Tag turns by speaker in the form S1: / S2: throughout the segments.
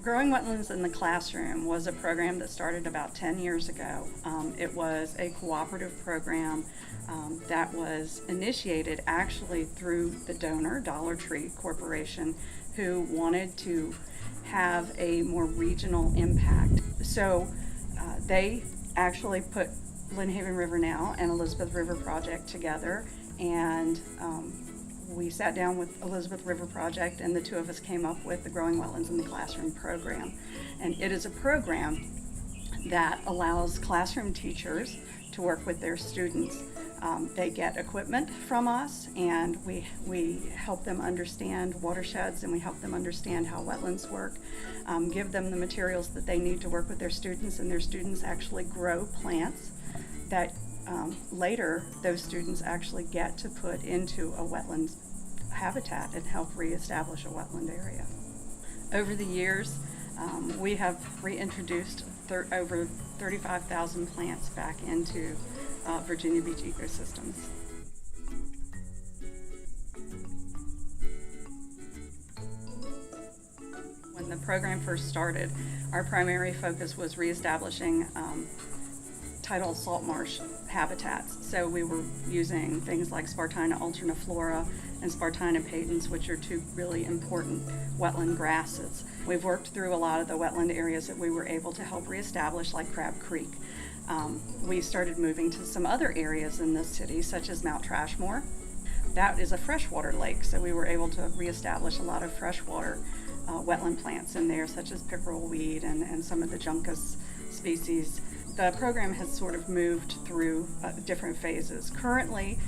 S1: Growing Wetlands in the Classroom was a program that started about 10 years ago. It was a cooperative program that was initiated actually through the donor, Dollar Tree Corporation, who wanted to have a more regional impact. So they actually put Lynn Haven River Now and Elizabeth River Project together, and we sat down with Elizabeth River Project, and the two of us came up with the Growing Wetlands in the Classroom program. And it is a program that allows classroom teachers to work with their students. They get equipment from us, and we help them understand watersheds, and we help them understand how wetlands work, give them the materials that they need to work with their students, and their students actually grow plants that later those students actually get to put into a wetland habitat and help reestablish a wetland area. Over the years, we have reintroduced over 35,000 plants back into Virginia Beach ecosystems. When the program first started, our primary focus was reestablishing tidal salt marsh habitats. So we were using things like Spartina alterniflora and Spartina patens, which are two really important wetland grasses. We've worked through a lot of the wetland areas that we were able to help reestablish, like Crab Creek. We started moving to some other areas in the city, such as Mount Trashmore. That is a freshwater lake, so we were able to reestablish a lot of freshwater wetland plants in there, such as pickerel weed and some of the juncus species. The program has sort of moved through different phases. Currently,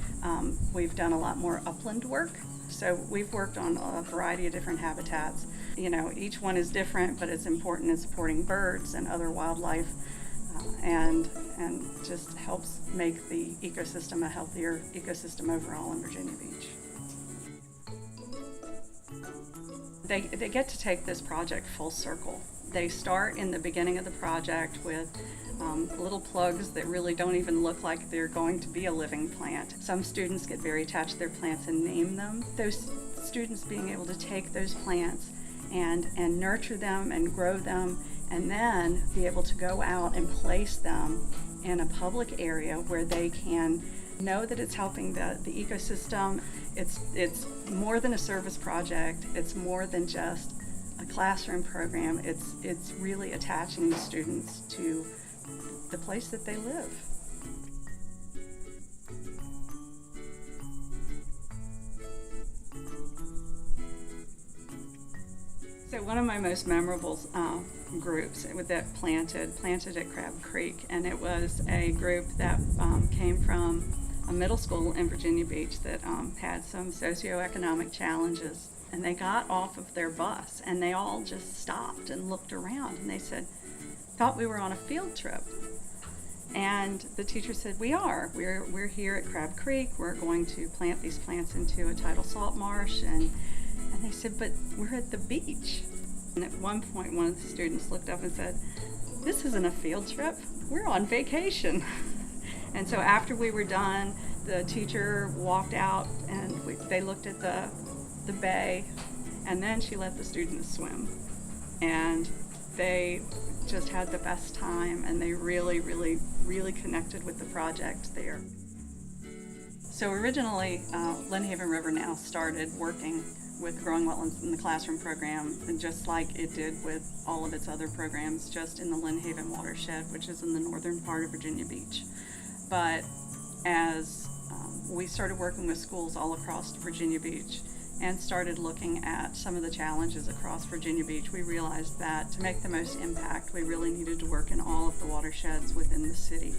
S1: we've done a lot more upland work. So we've worked on a variety of different habitats. You know, each one is different, but it's important in supporting birds and other wildlife, and just helps make the ecosystem a healthier ecosystem overall in Virginia Beach. They get to take this project full circle. They start in the beginning of the project with little plugs that really don't even look like they're going to be a living plant. Some students get very attached to their plants and name them. Those students being able to take those plants and nurture them and grow them, and then be able to go out and place them in a public area where they can know that it's helping the ecosystem. It's more than a service project. It's more than just a classroom program. It's really attaching the students to the place that they live. So one of my most memorable groups that planted at Crab Creek, and it was a group that came from a middle school in Virginia Beach that had some socioeconomic challenges. And they got off of their bus and they all just stopped and looked around, and they said, thought we were on a field trip. And the teacher said, we're here at Crab Creek, we're going to plant these plants into a tidal salt marsh. And they said, but we're at the beach. And at one point, one of the students looked up and said, this isn't a field trip, we're on vacation. And so after we were done, the teacher walked out and they looked at the bay, and then she let the students swim. And they just had the best time, and they really, really, really connected with the project there. So originally, Lynn Haven River Now started working with Growing Wetlands in the Classroom program, and just like it did with all of its other programs, just in the Lynn Haven watershed, which is in the northern part of Virginia Beach. But as we started working with schools all across Virginia Beach and started looking at some of the challenges across Virginia Beach, we realized that to make the most impact, we really needed to work in all of the watersheds within the city.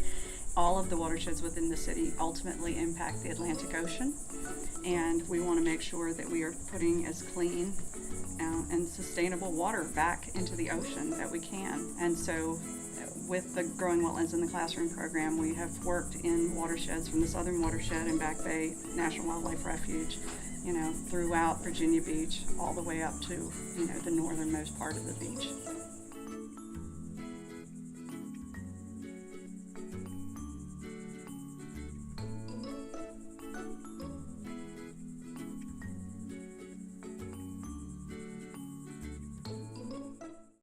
S1: All of the watersheds within the city ultimately impact the Atlantic Ocean, and we want to make sure that we are putting as clean and sustainable water back into the ocean that we can. And so with the Growing Wetlands in the Classroom program, we have worked in watersheds from the southern watershed and Back Bay National Wildlife Refuge, throughout Virginia Beach, all the way up to, the northernmost part of the beach.